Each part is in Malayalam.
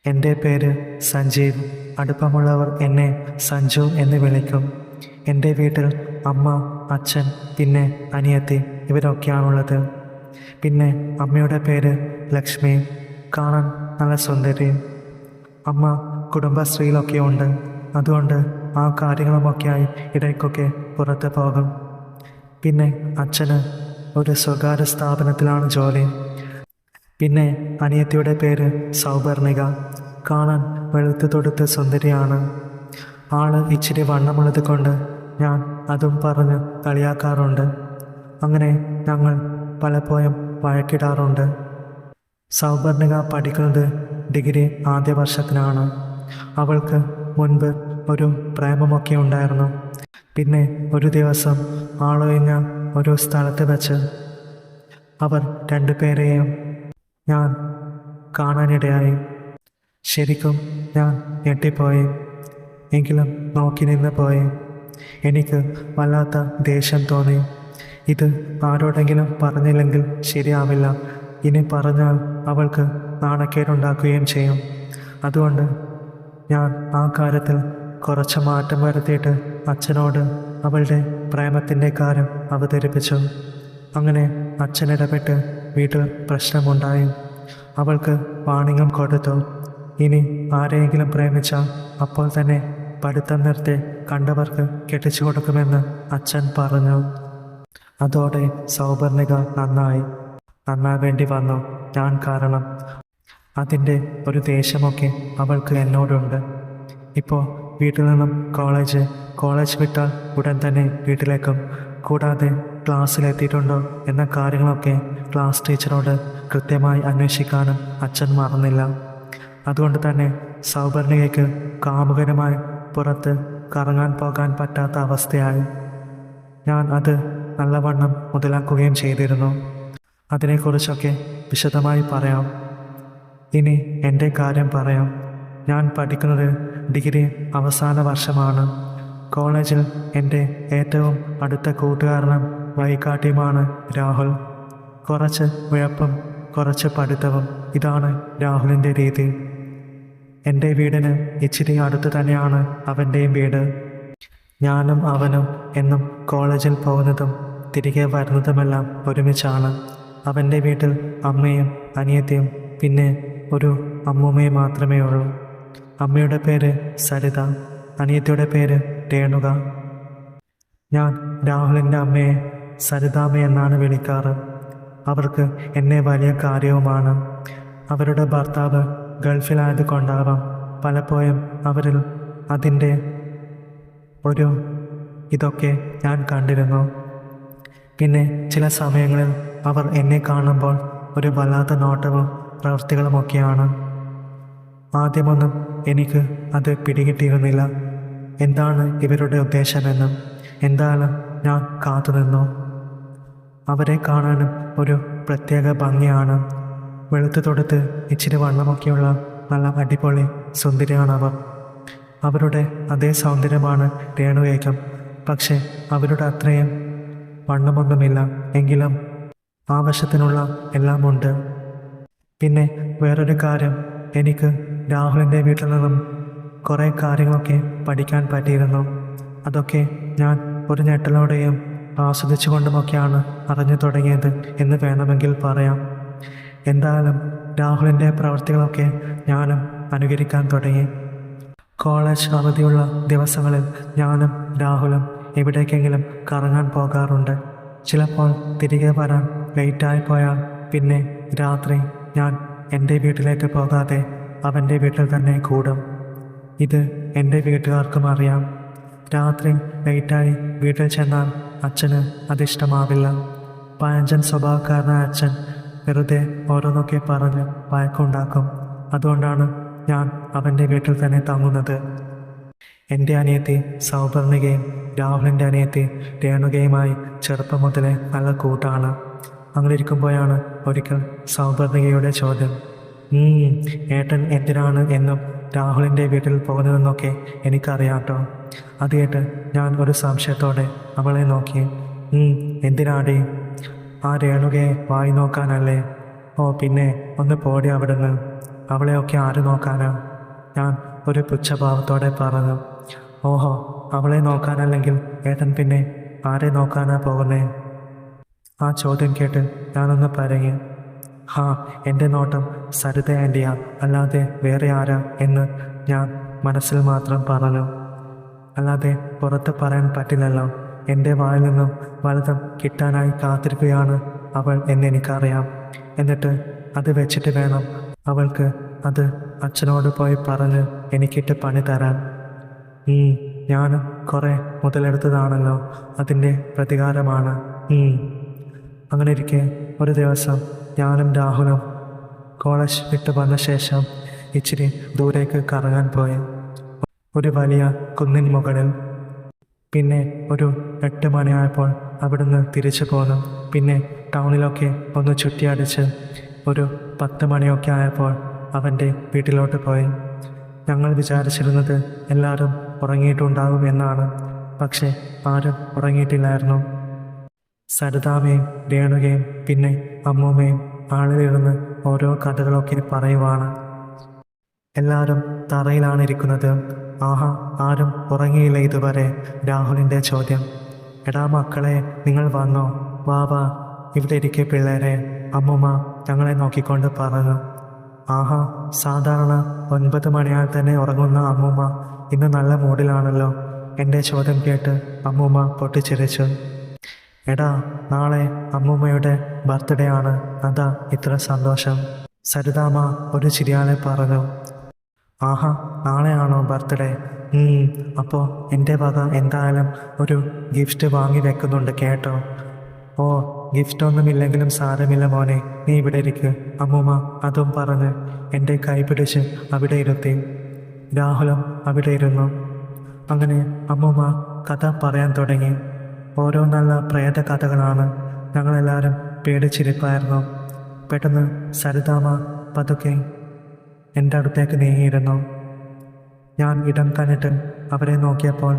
എൻ്റെ പേര് സഞ്ജീവ്. അടുപ്പമുള്ളവർ എന്നെ സഞ്ജു എന്ന് വിളിക്കും. എൻ്റെ വീട്ടിൽ അമ്മ, അച്ഛൻ, പിന്നെ അനിയത്തി ഇവരൊക്കെയാണുള്ളത്. പിന്നെ അമ്മയുടെ പേര് ലക്ഷ്മി. കാണാൻ നല്ല സുന്ദരി. അമ്മ കുടുംബശ്രീയിലൊക്കെ ഉണ്ട്. അതുകൊണ്ട് ആ കാര്യങ്ങളുമൊക്കെയായി ഇടയ്ക്കൊക്കെ പുറത്ത് പോകും. പിന്നെ അച്ഛന് ഒരു സ്വകാര്യ സ്ഥാപനത്തിലാണ് ജോലി. പിന്നെ അനിയത്തിയുടെ പേര് സൗപർണിക. കാണാൻ വെളുത്ത് തൊടുത്ത് സുന്ദരിയാണ്. ആള് ഇച്ചിരി വണ്ണമുള്ളത് കൊണ്ട് ഞാൻ അതും പറഞ്ഞ് കളിയാക്കാറുണ്ട്. അങ്ങനെ ഞങ്ങൾ പലപ്പോഴും വഴക്കിടാറുണ്ട്. സൗപർണിക പഠിക്കുന്നത് ഡിഗ്രി ആദ്യ വർഷത്തിനാണ്. അവൾക്ക് മുൻപ് ഒരു പ്രേമമൊക്കെ ഉണ്ടായിരുന്നു. പിന്നെ ഒരു ദിവസം ആളൊഴിഞ്ഞ ഒരു സ്ഥലത്ത് വെച്ച് അവർ രണ്ടുപേരെയും ഞാൻ കാണാനിടയായി. ശരിക്കും ഞാൻ ഞെട്ടിപ്പോയി. എങ്കിലും നോക്കി നിന്ന് പോയി. എനിക്ക് വല്ലാത്ത ദേഷ്യം തോന്നി. ഇത് ആരോടെങ്കിലും പറഞ്ഞില്ലെങ്കിൽ ശരിയാവില്ല. ഇനി പറഞ്ഞാൽ അവൾക്ക് നാണക്കേടുണ്ടാക്കുകയും ചെയ്യും. അതുകൊണ്ട് ഞാൻ ആ കാര്യത്തിൽ കുറച്ച് മാറ്റം വരുത്തിയിട്ട് അച്ഛനോട് അവളുടെ പ്രേമത്തിൻ്റെ കാര്യം അവതരിപ്പിച്ചു. അങ്ങനെ അച്ഛൻ ഇടപെട്ട് വീട്ടിൽ പ്രശ്നമുണ്ടായി. അവൾക്ക് വാണിംഗും കൊടുത്തു. ഇനി ആരെയെങ്കിലും പ്രേമിച്ചാൽ അപ്പോൾ തന്നെ പഠിത്തം നിർത്തി കണ്ടവർക്ക് കെട്ടിച്ചു കൊടുക്കുമെന്ന് അച്ഛൻ പറഞ്ഞു. അതോടെ സൗപർണിക നന്നാവേണ്ടി വന്നു ഞാൻ കാരണം. അതിൻ്റെ ഒരു ദേഷ്യമൊക്കെ അവൾക്ക് എന്നോടുണ്ട്. ഇപ്പോൾ വീട്ടിൽ നിന്നും കോളേജ് വിട്ടാൽ ഉടൻ തന്നെ വീട്ടിലേക്കും. കൂടാതെ ക്ലാസ്സിലെത്തിയിട്ടുണ്ടോ എന്ന കാര്യങ്ങളൊക്കെ ക്ലാസ് ടീച്ചറോട് കൃത്യമായി അന്വേഷിക്കാനും അച്ഛൻ മറന്നില്ല. അതുകൊണ്ട് തന്നെ സൗപർണികയ്ക്ക് കാമുകനുമായി പുറത്ത് കറങ്ങാൻ പോകാൻ പറ്റാത്ത അവസ്ഥയായി. ഞാൻ അത് നല്ലവണ്ണം മുതലാക്കുകയും ചെയ്തിരുന്നു. അതിനെക്കുറിച്ചൊക്കെ വിശദമായി പറയാം. ഇനി എൻ്റെ കാര്യം പറയാം. ഞാൻ പഠിക്കുന്നത് ഡിഗ്രി അവസാന വർഷമാണ്. കോളേജിൽ എൻ്റെ ഏറ്റവും അടുത്ത കൂട്ടുകാരനും വഴികാട്ടിയുമാണ് രാഹുൽ. കുറച്ച് ഉഴപ്പും കുറച്ച് പഠിത്തവും, ഇതാണ് രാഹുലിൻ്റെ രീതി. എൻ്റെ വീടിന് ഇച്ചിരി അടുത്ത് തന്നെയാണ് അവൻ്റെയും വീട്. ഞാനും അവനും എന്നും കോളേജിൽ പോകുന്നതും തിരികെ വരുന്നതുമെല്ലാം ഒരുമിച്ചാണ്. അവൻ്റെ വീട്ടിൽ അമ്മയും അനിയത്തിയും പിന്നെ ഒരു അമ്മൂമ്മയും മാത്രമേ ഉള്ളൂ. അമ്മയുടെ പേര് സരിത, അനിയത്തിയുടെ പേര് രേണുക. ഞാൻ രാഹുലിൻ്റെ അമ്മയെ സരിതാമ്മ എന്നാണ് വിളിക്കാറ്. അവർക്ക് എന്നെ വലിയ കാര്യവുമാണ്. അവരുടെ ഭർത്താവ് ഗൾഫിലായത് കൊണ്ടാവാം പലപ്പോഴും അവരിൽ അതിൻ്റെ ഒരു ഇതൊക്കെ ഞാൻ കണ്ടിരുന്നു. പിന്നെ ചില സമയങ്ങളിൽ അവർ എന്നെ കാണുമ്പോൾ ഒരു വല്ലാത്ത നോട്ടവും പ്രവൃത്തികളുമൊക്കെയാണ്. ആദ്യമൊന്നും എനിക്ക് അത് പിടികിട്ടിയിരുന്നില്ല, എന്താണ് ഇവരുടെ ഉദ്ദേശമെന്നും. എന്തായാലും ഞാൻ കാത്തുനിന്നു. അവരെ കാണാനും ഒരു പ്രത്യേക ഭംഗിയാണ്. വെളുത്ത് തൊടുത്ത് ഇച്ചിരി വണ്ണമൊക്കെയുള്ള നല്ല അടിപൊളി സുന്ദരിയാണവർ. അവരുടെ അതേ സൗന്ദര്യമാണ് രേണുകയ്ക്കും. പക്ഷെ അവരുടെ അത്രയും വണ്ണമൊന്നുമില്ല, എങ്കിലും ആവശ്യത്തിനുള്ള എല്ലാം ഉണ്ട്. പിന്നെ വേറൊരു കാര്യം, എനിക്ക് രാഹുലിൻ്റെ വീട്ടിൽ നിന്നും കുറേ കാര്യങ്ങളൊക്കെ പഠിക്കാൻ പറ്റിയിരുന്നു. അതൊക്കെ ഞാൻ ഒരു ഞെട്ടലോടെയും ആസ്വദിച്ചു കൊണ്ടുമൊക്കെയാണ് അറിഞ്ഞു തുടങ്ങിയത് എന്ന് വേണമെങ്കിൽ പറയാം. എന്തായാലും രാഹുലിൻ്റെ പ്രവൃത്തികളൊക്കെ ഞാനും അനുകരിക്കാൻ തുടങ്ങി. കോളേജ് അവധിയുള്ള ദിവസങ്ങളിൽ ഞാനും രാഹുലും എവിടേക്കെങ്കിലും കറങ്ങാൻ പോകാറുണ്ട്. ചിലപ്പോൾ തിരികെ വരാൻ ലേറ്റായി പോയാൽ പിന്നെ രാത്രി ഞാൻ എൻ്റെ വീട്ടിലേക്ക് പോകാതെ അവൻ്റെ വീട്ടിൽ തന്നെ കൂടും. ഇത് എൻ്റെ വീട്ടുകാർക്കും അറിയാം. രാത്രി ലേറ്റായി വീട്ടിൽ ചെന്നാൽ അച്ഛന് അതിഷ്ടമാവില്ല. പഴഞ്ചൻ സ്വഭാവക്കാരനായ അച്ഛൻ വെറുതെ ഓരോന്നൊക്കെ പറഞ്ഞ് വഴക്കുണ്ടാക്കും. അതുകൊണ്ടാണ് ഞാൻ അവൻ്റെ വീട്ടിൽ തന്നെ തങ്ങുന്നത്. എൻ്റെ അനിയത്തി സൗപർണികയും രാഹുലിൻ്റെ അനിയത്തി രേണുകയുമായി ചെറുപ്പം മുതലേ നല്ല കൂട്ടാണ്. അങ്ങനെ ഇരിക്കുമ്പോഴാണ് ഒരിക്കൽ സൗപർണികയുടെ ചോദ്യം. ഏട്ടൻ എന്തിനാണ് എന്നും രാഹുലിൻ്റെ വീട്ടിൽ പോകുന്നതെന്നൊക്കെ എനിക്കറിയാട്ടോ. അത് കേട്ട് ഞാൻ ഒരു സംശയത്തോടെ അവളെ നോക്കി. എന്തിനാടി? ആ രേണുകയെ വായി നോക്കാനല്ലേ? ഓ പിന്നെ, ഒന്ന് പോടി അവിടുന്ന്. അവളെയൊക്കെ ആര് നോക്കാനാ? ഞാൻ ഒരു പുച്ഛഭാവത്തോടെ പറഞ്ഞു. ഓഹോ, അവളെ നോക്കാനല്ലെങ്കിൽ ഏട്ടൻ പിന്നെ ആരെ നോക്കാനാ പോകുന്നേ? ആ ചോദ്യം കേട്ട് ഞാനൊന്ന് പരങ്ങി. ഹാ, എൻ്റെ നോട്ടം സരിത ആൻറ്റിയാ, അല്ലാതെ വേറെ ആരാ എന്ന് ഞാൻ മനസ്സിൽ മാത്രം പറഞ്ഞു. അല്ലാതെ പുറത്ത് പറയാൻ പറ്റില്ലല്ലോ. എൻ്റെ വായിൽ നിന്നും വലുതും കിട്ടാനായി കാത്തിരിക്കുകയാണ് അവൾ എന്നെനിക്കറിയാം. എന്നിട്ട് അത് വെച്ചിട്ട് വേണം അവൾക്ക് അത് അച്ഛനോട് പോയി പറഞ്ഞ് എനിക്കിട്ട് പണി തരാൻ. ഞാനും കുറേ മുതലെടുത്തതാണല്ലോ, അതിൻ്റെ പ്രതികാരമാണ്. അങ്ങനെ ഇരിക്കെ ഒരു ദിവസം ഞാനും രാഹുലും കോളേജ് വിട്ട് വന്ന ശേഷം ഇച്ചിരി ദൂരേക്ക് കറങ്ങാൻ പോയി. ഒരു വലിയ കുന്നിൻ മുകളിൽ. പിന്നെ ഒരു 8 മണിയായപ്പോൾ അവിടുന്ന് തിരിച്ചു പോന്നു. പിന്നെ ടൗണിലൊക്കെ ഒന്ന് ചുറ്റിയടിച്ച് ഒരു 10 മണിയൊക്കെ ആയപ്പോൾ അവൻ്റെ വീട്ടിലോട്ട് പോയി. ഞങ്ങൾ വിചാരിച്ചിരുന്നത് എല്ലാവരും ഉറങ്ങിയിട്ടുണ്ടാകും എന്നാണ്. പക്ഷേ ആരും ഉറങ്ങിയിട്ടില്ലായിരുന്നു. സരിതാമ്മയും രേണുകയും പിന്നെ അമ്മൂമ്മയും ആളിലിരുന്ന് ഓരോ കഥകളൊക്കെ പറയുവാണ്. എല്ലാവരും തറയിലാണ് ഇരിക്കുന്നത്. ആഹാ, ആരും ഉറങ്ങിയില്ല ഇതുവരെ. രാഹുലിൻ്റെ ചോദ്യം. എടാ മക്കളെ, നിങ്ങൾ വന്നോ? വാ വാ, ഇവിടെ ഇരിക്കെ പിള്ളേരെ, അമ്മൂമ്മ ഞങ്ങളെ നോക്കിക്കൊണ്ട് പറഞ്ഞു. ആഹാ, സാധാരണ 9 മണിയാൽ തന്നെ ഉറങ്ങുന്ന അമ്മൂമ്മ ഇന്ന് നല്ല മൂഡിലാണല്ലോ. എൻ്റെ ചോദ്യം കേട്ട് അമ്മൂമ്മ പൊട്ടിച്ചിരിച്ചു. എടാ, നാളെ അമ്മൂമ്മയുടെ ബർത്ത്ഡേ ആണ്, അതാ ഇത്ര സന്തോഷം. സരിതാമ്മ ഒരു ചിരിയാലെ പറഞ്ഞു. ആഹാ, നാളെയാണോ ബർത്ത്ഡേ? അപ്പോൾ എൻ്റെ വക എന്തായാലും ഒരു ഗിഫ്റ്റ് വാങ്ങി വെക്കുന്നുണ്ട് കേട്ടോ. ഓ, ഗിഫ്റ്റൊന്നുമില്ലെങ്കിലും സാരമില്ല മോനെ, നീ ഇവിടെ ഇരിക്ക്. അമ്മൂമ്മ അതും പറഞ്ഞ് എൻ്റെ കൈ പിടിച്ച് അവിടെ ഇരുത്തി. രാഹുലും അവിടെ ഇരുന്നു. അങ്ങനെ അമ്മൂമ്മ കഥ പറയാൻ തുടങ്ങി. ഓരോ നല്ല പ്രേത കഥകളാണ്. ഞങ്ങളെല്ലാവരും പേടിച്ചിരിപ്പായിരുന്നു. പെട്ടെന്ന് സരിതാമ്മ പതുക്കെ എൻ്റെ അടുത്തേക്ക് നീങ്ങിയിരുന്നു. ഞാൻ ഇടം കണ്ടിട്ട് അവരെ നോക്കിയപ്പോൾ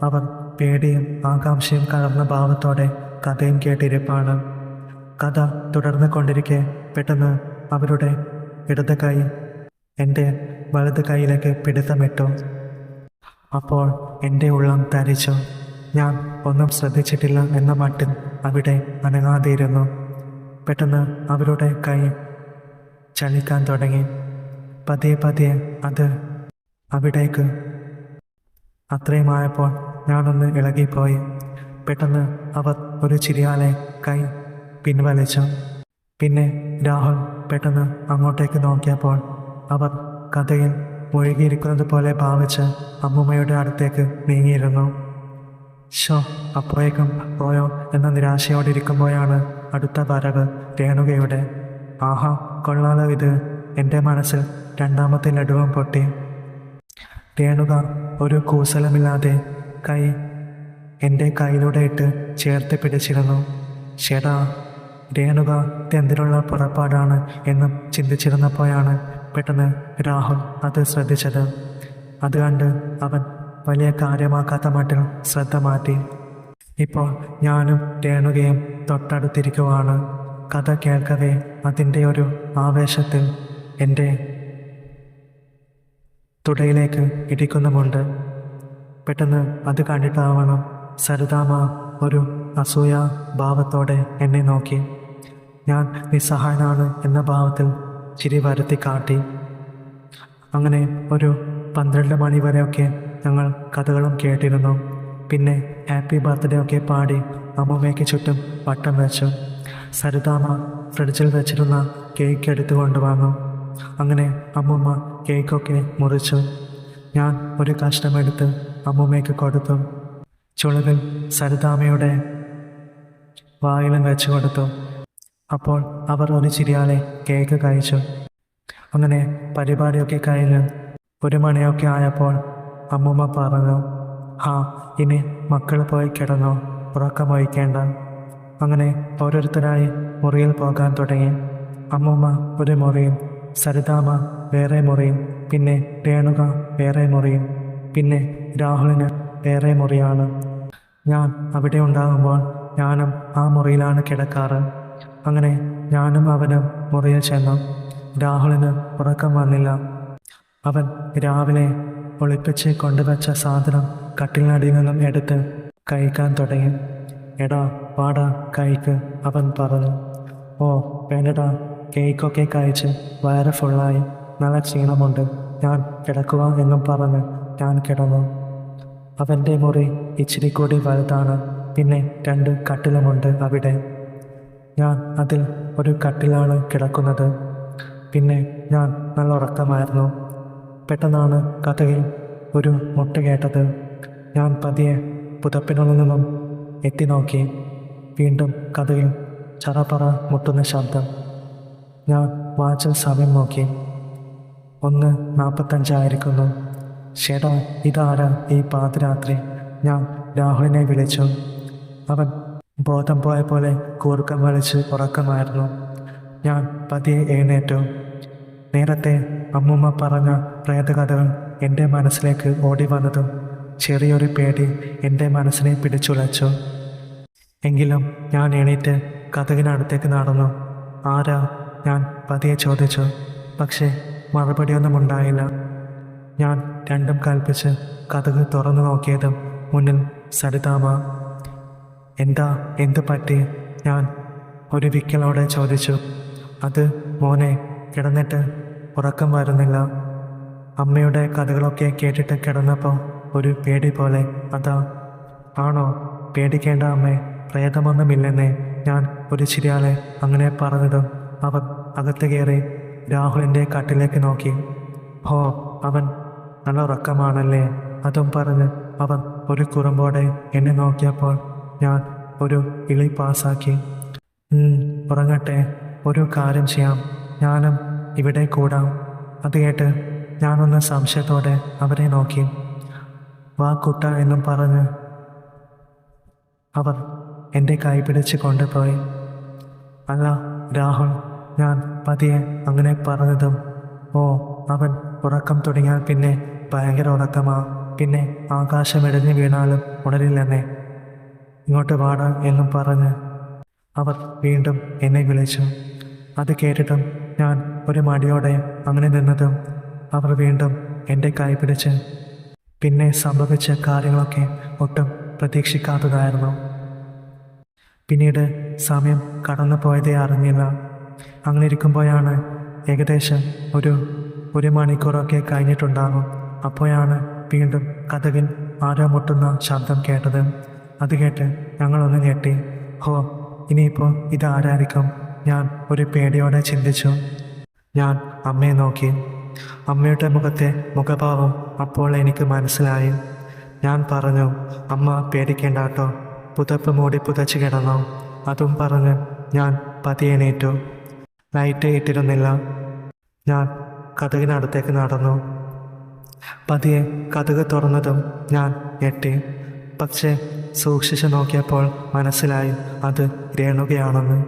അവർ പേടിയും ആകാംക്ഷയും കലർന്ന ഭാവത്തോടെ കഥയും കേട്ടിരിപ്പാണ്. കഥ തുടർന്ന് കൊണ്ടിരിക്കെ പെട്ടെന്ന് അവരുടെ ഇടത് കൈ എൻ്റെ വലത് കൈയിലേക്ക് പിടുത്തമിട്ടു. അപ്പോൾ എൻ്റെ ഉള്ളം തരിച്ചു. ഞാൻ ഒന്നും ശ്രദ്ധിച്ചിട്ടില്ല എന്ന മട്ടിൽ അവിടെ അനങ്ങാതെയിരുന്നു. പെട്ടെന്ന് അവരുടെ കൈ ചലിക്കാൻ തുടങ്ങി. പതിയെ പതിയെ അത് അവിടേക്ക്. അത്രയുമായപ്പോൾ ഞാനൊന്ന് ഇളകിപ്പോയി. പെട്ടെന്ന് അവർ ഒരു ചിരിയാലെ കൈ പിൻവലിച്ചു. പിന്നെ രാഹുൽ പെട്ടെന്ന് അങ്ങോട്ടേക്ക് നോക്കിയപ്പോൾ അവർ കഥയിൽ മുഴുകിയിരിക്കുന്നത് പോലെ ഭാവിച്ച് അമ്മൂമ്മയുടെ അടുത്തേക്ക് നീങ്ങിയിരുന്നു. അപ്പോഴേക്കും പോയോ എന്ന നിരാശയോടിരിക്കുമ്പോഴാണ് അടുത്ത വരവ് രേണുകയുടെ. ആഹാ, കൊള്ളാലോ ഇത്. എൻ്റെ മനസ്സിൽ രണ്ടാമത്തെ ലഡുവും പൊട്ടി. രേണുക ഒരു കൂസലമില്ലാതെ കൈ എൻ്റെ കയ്യിലൂടെ ഇട്ട് ചേർത്ത് പിടിച്ചിരുന്നു. ചേട്ടാ, രേണുക എന്തിനുള്ള പുറപ്പാടാണ് എന്നും ചിന്തിച്ചിരുന്നപ്പോഴാണ് പെട്ടെന്ന് രാഹുൽ അത് ശ്രദ്ധിച്ചത്. അത് കണ്ട് അവൻ വലിയ കാര്യമാക്കാത്ത മട്ടിൽ ശ്രദ്ധ മാറ്റി. ഇപ്പോൾ ഞാനും രേണുകയും തൊട്ടടുത്തിരിക്കുവാണ്. കഥ കേൾക്കവേ അതിൻ്റെ ഒരു ആവേശത്തിൽ എൻ്റെ തുടയിലേക്ക് ഇടിക്കുന്നുമുണ്ട്. പെട്ടെന്ന് അത് കണ്ടിട്ടാവണം സരിതാമ്മ ഒരു അസൂയ ഭാവത്തോടെ എന്നെ നോക്കി. ഞാൻ നിസ്സഹായനാണ് എന്ന ഭാവത്തിൽ ചിരി വരുത്തി കാട്ടി. അങ്ങനെ ഒരു 12 മണി വരെയൊക്കെ ഞങ്ങൾ കഥകളും കേട്ടിരുന്നു. പിന്നെ ഹാപ്പി ബർത്ത്ഡേ ഒക്കെ പാടി അമ്മൂമ്മയ്ക്ക് ചുറ്റും വട്ടം വെച്ചു. സരിതാമ്മ ഫ്രിഡ്ജിൽ വെച്ചിരുന്ന കേക്ക് എടുത്തു കൊണ്ടുവന്നു. അങ്ങനെ അമ്മൂമ്മ കേക്കൊക്കെ മുറിച്ചു. ഞാൻ ഒരു കഷ്ണമെടുത്ത് അമ്മൂമ്മയ്ക്ക് കൊടുത്തു. ചുളുവിൽ സരിതാമ്മയുടെ വായിലും വെച്ചു കൊടുത്തു. അപ്പോൾ അവർ ഒരു ചിരിയാലെ കേക്ക് കഴിച്ചു. അങ്ങനെ പരിപാടിയൊക്കെ കഴിഞ്ഞ് 1 മണിയൊക്കെ ആയപ്പോൾ അമ്മൂമ്മ പറഞ്ഞു, ഇനി മക്കൾ പോയി കിടന്നോ, ഉറക്കമൊഴിക്കേണ്ട. അങ്ങനെ ഓരോരുത്തരായി മുറിയിൽ പോകാൻ തുടങ്ങി. അമ്മൂമ്മ ഒരു മുറിയും, സരിതാമ്മ വേറെ മുറിയും, പിന്നെ രേണുക വേറെ മുറിയും, പിന്നെ രാഹുലിന് വേറെ മുറിയാണ്. ഞാൻ അവിടെ ഉണ്ടാകുമ്പോൾ ഞാനും ആ മുറിയിലാണ് കിടക്കാറ്. അങ്ങനെ ഞാനും അവനും മുറിയിൽ ചെന്നു. രാഹുലിന് ഉറക്കം വന്നില്ല. അവൻ രാവിലെ ഒളിപ്പിച്ച് കൊണ്ടുവച്ച സാധനം കട്ടിലിനടിയിൽ നിന്നും എടുത്ത് കഴിക്കാൻ തുടങ്ങി. എടാ വാടാ കഴിക്ക്, അവൻ പറഞ്ഞു. ഓ വേണ്ടടാ, കേക്കൊക്കെ കഴിച്ച് വയറ് ഫുള്ളായി, നല്ല ക്ഷീണമുണ്ട്, ഞാൻ കിടക്കുക എന്നും പറഞ്ഞ് ഞാൻ കിടന്നു. അവൻ്റെ മുറി ഇച്ചിരി കൂടി വലുതാണ്, പിന്നെ 2 കട്ടിലുമുണ്ട് അവിടെ. ഞാൻ അതിൽ ഒരു കട്ടിലാണ് കിടക്കുന്നത്. പിന്നെ ഞാൻ നല്ല ഉറക്കമായിരുന്നു. പെട്ടെന്നാണ് കഥയിൽ ഒരു മുട്ട് കേട്ടത്. ഞാൻ പതിയെ പുതപ്പിനുള്ളിൽ നിന്നും എത്തി നോക്കി. വീണ്ടും കഥയിൽ ചറപറ മുട്ടുന്ന ശബ്ദം. ഞാൻ വാച്ചിൽ സമയം നോക്കി. 1:45 ഷേടാ, ഇതാരാ ഈ പാതിരാത്രി? ഞാൻ രാഹുലിനെ വിളിച്ചു. അവൻ ബോധം പോയ പോലെ കൂർക്കം വലിച്ച് ഉറക്കമായിരുന്നു. ഞാൻ പതിയെ എഴുന്നേറ്റു. നേരത്തെ അമ്മൂമ്മ പറഞ്ഞ പ്രേതകഥകൾ എൻ്റെ മനസ്സിലേക്ക് ഓടി വന്നതും ചെറിയൊരു പേടി എൻ്റെ മനസ്സിനെ പിടിച്ചുലച്ചു. എങ്കിലും ഞാൻ എണീറ്റ് കതകിനടുത്തേക്ക് നടന്നു. ആരാ? ഞാൻ പതിയെ ചോദിച്ചു. പക്ഷേ മറുപടിയൊന്നും ഉണ്ടായില്ല. ഞാൻ രണ്ടും കൽപ്പിച്ച് കതക് തുറന്നു നോക്കിയതും മുന്നിൽ സരിതാമ്മ. എന്താ, എന്തു പറ്റി? ഞാൻ ഒരു വിക്കലോടെ ചോദിച്ചു. അത് മോനെ, കിടന്നിട്ട് ഉറക്കം വരുന്നില്ല. അമ്മയുടെ കഥകളൊക്കെ കേട്ടിട്ട് കിടന്നപ്പോൾ ഒരു പേടി പോലെ, അതാ. ആണോ? പേടിക്കേണ്ട അമ്മേ, പ്രേതമൊന്നുമില്ലെന്നേ. ഞാൻ ഒരു ചിരിയാലെ അങ്ങനെ പറഞ്ഞതും അവൻ അകത്ത് കയറി രാഹുലിൻ്റെ കട്ടിലേക്ക് നോക്കി. ഹോ, അവൻ നല്ല ഉറക്കമാണല്ലേ? അതും പറഞ്ഞ് അവൻ ഒരു കുറുമ്പോടെ എന്നെ നോക്കിയപ്പോൾ ഞാൻ ഒരു ഇളി പാസാക്കി. ഉറങ്ങട്ടെ, ഒരു കാര്യം ചെയ്യാം, ഞാനും ഇവിടെ കൂടാം. അത് കേട്ട് ഞാനൊന്ന് സംശയത്തോടെ അവരെ നോക്കി. വാ കുട്ട എന്നും പറഞ്ഞ് അവർ എൻ്റെ കൈ പിടിച്ച് കൊണ്ടുപോയി. അല്ല രാഹുൽ, ഞാൻ പതിയെ അങ്ങനെ പറഞ്ഞതും ഓ, അവൻ ഉറക്കം തുടങ്ങിയാൽ പിന്നെ ഭയങ്കര ഉറക്കമാ, പിന്നെ ആകാശം ഇടഞ്ഞു വീണാലും ഉണരില്ലെന്നേ. ഇങ്ങോട്ട് വാടാ എന്നും പറഞ്ഞ് അവർ വീണ്ടും എന്നെ വിളിച്ചു. അത് കേട്ടിട്ടും ഞാൻ ഒരു മടിയോടെ അങ്ങനെ നിന്നതും അവർ വീണ്ടും എൻ്റെ കൈ പിടിച്ച്. പിന്നെ സംഭവിച്ച കാര്യങ്ങളൊക്കെ ഒട്ടും പ്രതീക്ഷിക്കാത്തതായിരുന്നു. പിന്നീട് സമയം കടന്നു പോയതേ അറിഞ്ഞില്ല. അങ്ങനെ ഇരിക്കുമ്പോഴാണ് ഏകദേശം ഒരു മണിക്കൂറൊക്കെ കഴിഞ്ഞിട്ടുണ്ടാകും. അപ്പോഴാണ് വീണ്ടും കതകിൽ ആരോ മുട്ടുന്ന ശബ്ദം കേട്ടത്. അത് കേട്ട് ഞങ്ങളൊന്ന് ഞെട്ടി. ഹോ, ഇനിയിപ്പോൾ ഇതാരായിരിക്കും? ഞാൻ ഒരു പേടിയോടെ ചിന്തിച്ചു. ഞാൻ അമ്മയെ നോക്കി. അമ്മയുടെ മുഖത്തെ മുഖഭാവം അപ്പോൾ എനിക്ക് മനസ്സിലായി. ഞാൻ പറഞ്ഞു, അമ്മ പേടിക്കേണ്ട കേട്ടോ, പുതപ്പ് മൂടി പുതച്ച് കിടന്നു. അതും പറഞ്ഞ് ഞാൻ പതിയെ എണീറ്റു. ലൈറ്റ് ഇട്ടിരുന്നില്ല. ഞാൻ കതകിനടുത്തേക്ക് നടന്നു. പതിയെ കതക് തുറന്നതും ഞാൻ ഞെട്ടി. പക്ഷേ സൂക്ഷിച്ചു നോക്കിയപ്പോൾ മനസ്സിലായി അത് രേണുകയാണെന്ന്.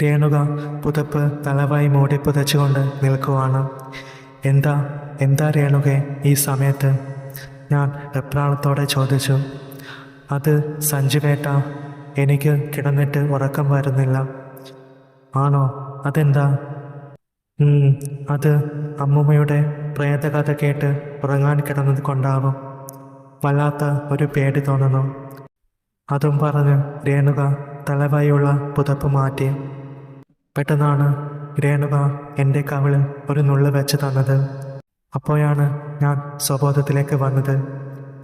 രേണുക പുതപ്പ് തലവായി മൂടി പുതച്ചുകൊണ്ട് നിൽക്കുവാണ്. എന്താ രേണുകെ ഈ സമയത്ത്? ഞാൻ വെപ്രാളത്തോടെ ചോദിച്ചു. അത് സഞ്ജുവേട്ട, എനിക്ക് കിടന്നിട്ട് ഉറക്കം വരുന്നില്ല. ആണോ? അതെന്താ? അത് അമ്മൂമ്മയുടെ പ്രേതകഥ കേട്ട് ഉറങ്ങാൻ കിടന്നത് കൊണ്ടാവും. വല്ലാത്ത ഒരു പേടി തോന്നുന്നു. അതും പറഞ്ഞ് രേണുക തലവായുള്ള പുതപ്പ് മാറ്റി. പെട്ടെന്നാണ് രേണുക എൻ്റെ കവിളിൽ ഒരു നുള്ള് വെച്ച് തന്നത്. അപ്പോഴാണ് ഞാൻ സ്വബോധത്തിലേക്ക് വന്നത്.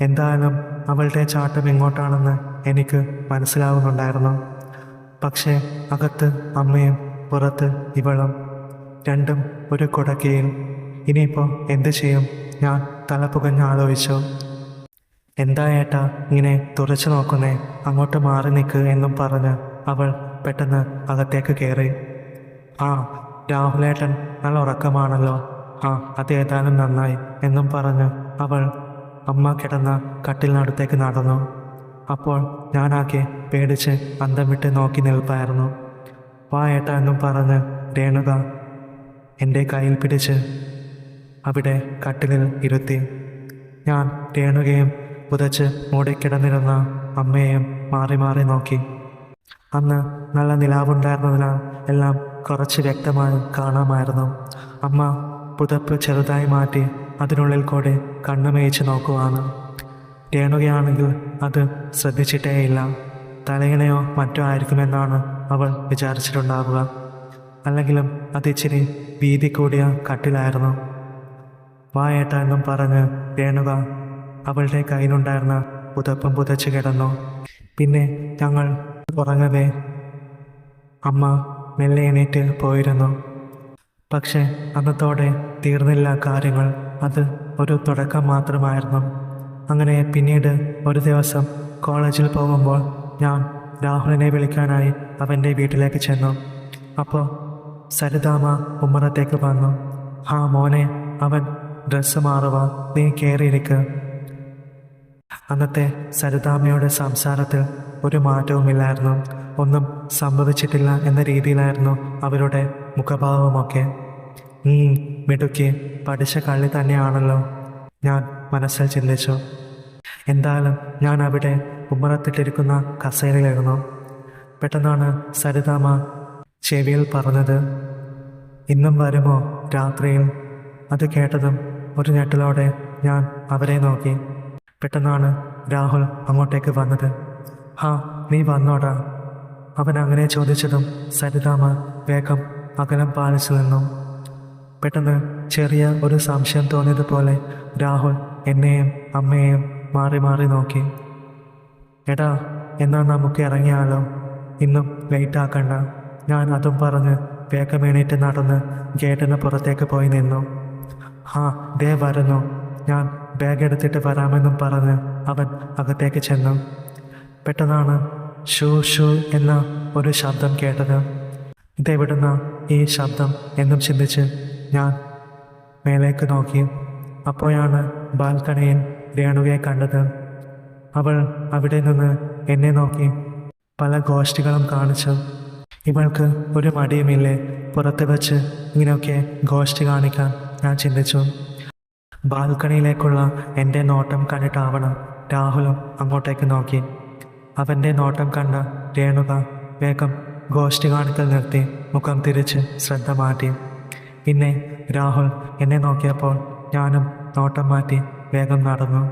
എന്തായാലും അവളുടെ ചാട്ടം എങ്ങോട്ടാണെന്ന് എനിക്ക് മനസ്സിലാവുന്നുണ്ടായിരുന്നു. പക്ഷേ അകത്ത് അമ്മയും പുറത്ത് ഇവളും, രണ്ടും ഒരു കുടക്കീയിൽ. ഇനിയിപ്പോൾ എന്ത് ചെയ്യും? ഞാൻ തലപുകഞ്ഞ് ആലോചിച്ചു. എന്താ ഏട്ടാ ഇങ്ങനെ തുറച്ചു നോക്കുന്നേ? അങ്ങോട്ട് മാറി നിൽക്ക് എന്നും പറഞ്ഞ് അവൾ പെട്ടെന്ന് അകത്തേക്ക് കയറി. ആ, രാഹുലേട്ടൻ നല്ല ഉറക്കമാണല്ലോ. ആ, അത് ഏതായാലും നന്നായി എന്നും പറഞ്ഞ് അവൾ അമ്മ കിടന്ന കട്ടിലിനടുത്തേക്ക് നടന്നു. അപ്പോൾ ഞാനാകെ പേടിച്ച് അന്തം വിട്ട് നോക്കി നിൽപ്പായിരുന്നു. വാ ഏട്ടാ എന്നും പറഞ്ഞ് രേണുക എൻ്റെ കയ്യിൽ പിടിച്ച് അവിടെ കട്ടിലിൽ ഇരുത്തി. ഞാൻ രേണുകയും പുതച്ച് മൂടിക്കിടന്നിരുന്ന അമ്മയെയും മാറി മാറി നോക്കി. അന്ന് നല്ല നിലാവുണ്ടായിരുന്നതിനാൽ എല്ലാം കുറച്ച് വ്യക്തമായി കാണാമായിരുന്നു. അമ്മ പുതപ്പ് ചെറുതായി മാറ്റി അതിനുള്ളിൽ കൂടി കണ്ണുമേയിച്ച് നോക്കുവാണ്. രേണുകയാണെങ്കിൽ അത് ശ്രദ്ധിച്ചിട്ടേയില്ല. തലയിണയോ മറ്റോ ആയിരിക്കുമെന്നാണ് അവൾ വിചാരിച്ചിട്ടുണ്ടാവുക. അല്ലെങ്കിലും അതിച്ചിരി വീതി കൂടിയ കട്ടിലായിരുന്നു. വായേട്ട എന്നും പറഞ്ഞ് രേണുക അവളുടെ കയ്യിലുണ്ടായിരുന്ന പുതപ്പും പുതച്ച് കിടന്നു. പിന്നെ ഞങ്ങൾ ഉറങ്ങവേ അമ്മ മെല്ലെ എണീറ്റ് പോയിരുന്നു. പക്ഷെ അന്നത്തോടെ തീർന്നില്ല കാര്യങ്ങൾ. അത് ഒരു തുടക്കം മാത്രമായിരുന്നു. അങ്ങനെ പിന്നീട് ഒരു ദിവസം കോളേജിൽ പോകുമ്പോൾ ഞാൻ രാഹുലിനെ വിളിക്കാനായി അവൻ്റെ വീട്ടിലേക്ക് ചെന്നു. അപ്പോൾ സരിതാമ്മ ഉമ്മറത്തേക്ക് വന്നു. "ഹാ മോനെ, അവൻ ഡ്രസ്സ് മാറുക, നീ കയറിയിരിക്കുക." അന്നത്തെ സരിതാമ്മയുടെ സംസാരത്തിൽ ഒരു മാറ്റവുമില്ലായിരുന്നു. ഒന്നും സംഭവിച്ചിട്ടില്ല എന്ന രീതിയിലായിരുന്നു അവരുടെ മുഖഭാവമൊക്കെ. മിടുക്കി, പഠിച്ച കള്ളി തന്നെയാണല്ലോ, ഞാൻ മനസ്സിൽ ചിന്തിച്ചു. എന്തായാലും ഞാൻ അവിടെ ഉമ്മറത്തിട്ടിരിക്കുന്ന കസേരയിലിരുന്നു. പെട്ടെന്നാണ് സരിതാമ്മ ചെവിയിൽ പറഞ്ഞത്, "ഇന്നും വരുമോ രാത്രിയിൽ?" അത് കേട്ടതും ഒരു ഞെട്ടലോടെ ഞാൻ അവരെ നോക്കി. പെട്ടെന്നാണ് രാഹുൽ അങ്ങോട്ടേക്ക് വന്നത്. "ഹാ, നീ വന്നോടാ." അവൻ അങ്ങനെ ചോദിച്ചതും സരിതാമ്മ വേഗം അകലം പാലിച്ചു നിന്നു. പെട്ടെന്ന് ചെറിയ ഒരു സംശയം തോന്നിയതുപോലെ രാഹുൽ എന്നെയും അമ്മയെയും മാറി മാറി നോക്കി. "എടാ, എന്നാൽ നമുക്ക് ഇറങ്ങിയാലോ, ഇന്നും ലേറ്റ് ആക്കണ്ട." ഞാൻ അതും പറഞ്ഞ് വേഗം എണീറ്റ് നടന്ന് ഗേറ്റിന് പുറത്തേക്ക് പോയി നിന്നു. "ഹാ, ദേ വരുന്നു." ഞാൻ ബാഗ് എടുത്തിട്ട് വരാമെന്നും പറഞ്ഞ് അവൻ അകത്തേക്ക് ചെന്നു. പെട്ടെന്നാണ് ഷൂ ഷൂ എന്ന ഒരു ശബ്ദം കേട്ടത്. ഇതെവിടുന്ന ഈ ശബ്ദം എന്നും ചിന്തിച്ച് ഞാൻ മേലേക്ക് നോക്കി. അപ്പോഴാണ് ബാൽക്കണിയിൽ രേണുകയെ കണ്ടത്. അവൾ അവിടെ നിന്ന് എന്നെ നോക്കി പല ഗോഷ്ഠികളും കാണിച്ചു. ഇവൾക്ക് ഒരു മടിയുമില്ലേ പുറത്ത് വെച്ച് ഇങ്ങനെയൊക്കെ ഗോഷ്ഠി കാണിക്കാൻ, ഞാൻ ചിന്തിച്ചു. ബാൽക്കണിയിലേക്കുള്ള എൻ്റെ നോട്ടം കണ്ടിട്ടാവണം രാഹുലും അങ്ങോട്ടേക്ക് നോക്കി. അവൻ്റെ നോട്ടം കണ്ട രേണുക വേഗം ഗോഷ്ഠി കാണിക്കൽ നിർത്തി മുഖം തിരിച്ച് ശ്രദ്ധ മാറ്റി. പിന്നെ രാഹുൽ എന്നെ നോക്കിയപ്പോൾ ഞാനും നോട്ടം മാറ്റി വേഗം നടന്നു.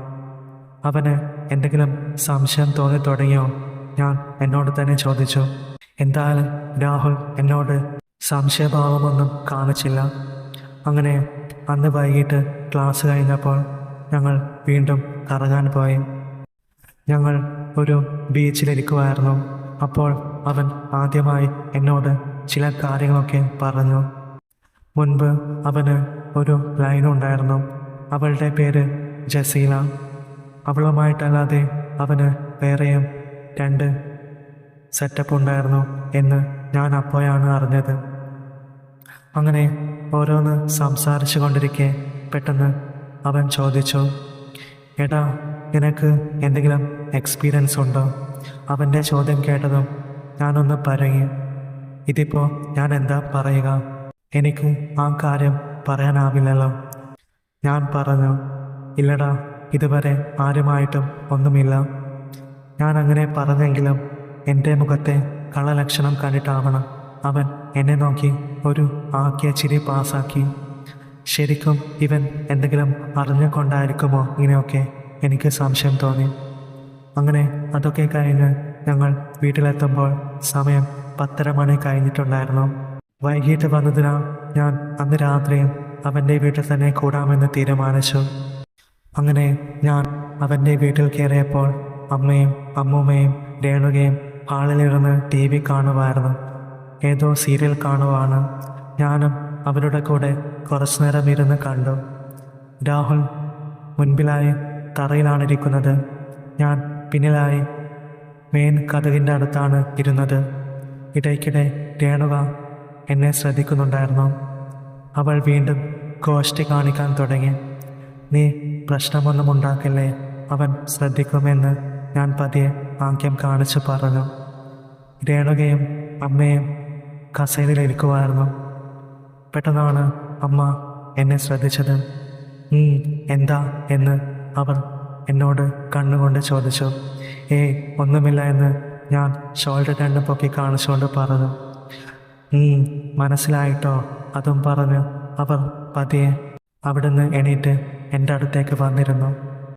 അവന് എന്തെങ്കിലും സംശയം തോന്നി തുടങ്ങിയോ? ഞാൻ എന്നോട് തന്നെ ചോദിച്ചു. എന്തായാലും രാഹുൽ എന്നോട് സംശയഭാവമൊന്നും കാണിച്ചില്ല. അങ്ങനെ അന്ന് വൈകിട്ട് ക്ലാസ് കഴിഞ്ഞപ്പോൾ ഞങ്ങൾ വീണ്ടും കറങ്ങാൻ പോയി. ഞങ്ങൾ ഒരു ബീച്ചിലിരിക്കുമായിരുന്നു. അപ്പോൾ അവൻ ആദ്യമായി എന്നോട് ചില കാര്യങ്ങളൊക്കെ പറഞ്ഞു. മുൻപ് അവന് ഒരു ലൈനുണ്ടായിരുന്നു. അവളുടെ പേര് ജസീല. അവളുമായിട്ടല്ലാതെ അവന് വേറെയും 2 സെറ്റപ്പ് ഉണ്ടായിരുന്നു എന്ന് ഞാൻ അപ്പോഴാണ് അറിഞ്ഞത്. അങ്ങനെ ഓരോന്ന് സംസാരിച്ചു കൊണ്ടിരിക്കെ പെട്ടെന്ന് അവൻ ചോദിച്ചു, "എടാ, നിനക്ക് എന്തെങ്കിലും എക്സ്പീരിയൻസ് ഉണ്ടോ?" അവൻ്റെ ചോദ്യം കേട്ടതും ഞാനൊന്ന് പരങ്ങി. ഇതിപ്പോൾ ഞാൻ എന്താ പറയുക? എനിക്ക് ആ കാര്യം പറയാനാവില്ലല്ലോ. ഞാൻ പറഞ്ഞു, "ഇല്ലടാ, ഇതുവരെ ആരുമായിട്ടും ഒന്നുമില്ല." ഞാൻ അങ്ങനെ പറഞ്ഞെങ്കിലും എൻ്റെ മുഖത്തെ കളലക്ഷണം കണ്ടിട്ടാവണം അവൻ എന്നെ നോക്കി ഒരു ആക്കിയ ചിരി പാസാക്കി. ശരിക്കും ഇവൻ എന്തെങ്കിലും അറിഞ്ഞുകൊണ്ടായിരിക്കുമോ ഇങ്ങനെയൊക്കെ? എനിക്ക് സംശയം തോന്നി. അങ്ങനെ അതൊക്കെ കഴിഞ്ഞ് ഞങ്ങൾ വീട്ടിലെത്തുമ്പോൾ സമയം 10:30 മണി കഴിഞ്ഞിട്ടുണ്ടായിരുന്നു. വൈകിട്ട് വന്നതിനാൽ ഞാൻ അന്ന് രാത്രിയും അവൻ്റെ വീട്ടിൽ തന്നെ കൂടാമെന്ന് തീരുമാനിച്ചു. അങ്ങനെ ഞാൻ അവൻ്റെ വീട്ടിൽ കയറിയപ്പോൾ അമ്മയും അമ്മൂമ്മയും രേണുകയും ഹാളിലിരുന്ന് TV കാണുമായിരുന്നു. ഏതോ സീരിയൽ കാണുവാണ്. ഞാനും അവരുടെ കൂടെ കുറച്ചു നേരം ഇരുന്ന് കണ്ടു. രാഹുൽ മുൻപിലായി തറയിലാണിരിക്കുന്നത്. ഞാൻ പിന്നിലായി മെയിൻ കതകിൻ്റെ അടുത്താണ് ഇരുന്നത്. ഇടയ്ക്കിടെ രേണുക എന്നെ ശ്രദ്ധിക്കുന്നുണ്ടായിരുന്നു. അവൾ വീണ്ടും ഗോഷ്ഠി കാണിക്കാൻ തുടങ്ങി. "നീ പ്രശ്നമൊന്നും ഉണ്ടാക്കില്ലേ, അവൻ ശ്രദ്ധിക്കുമെന്ന്," ഞാൻ പതിയെ ആംഗ്യം കാണിച്ചു പറഞ്ഞു. രേണുകയും അമ്മയും കസേരയിലിരിക്കുമായിരുന്നു. പെട്ടെന്നാണ് അമ്മ എന്നെ ശ്രദ്ധിച്ചത്. എന്താ എന്ന് അവർ എന്നോട് കണ്ണുകൊണ്ട് ചോദിച്ചു. ഒന്നുമില്ല എന്ന് ഞാൻ ഷോൾഡർ രണ്ടും പൊക്കി കാണിച്ചുകൊണ്ട് പറഞ്ഞു. മനസ്സിലായിട്ടോ? അതും പറഞ്ഞു അവർ പതിയെ അവിടുന്ന് എണീറ്റ് എൻ്റെ അടുത്തേക്ക് വന്നിരുന്നു.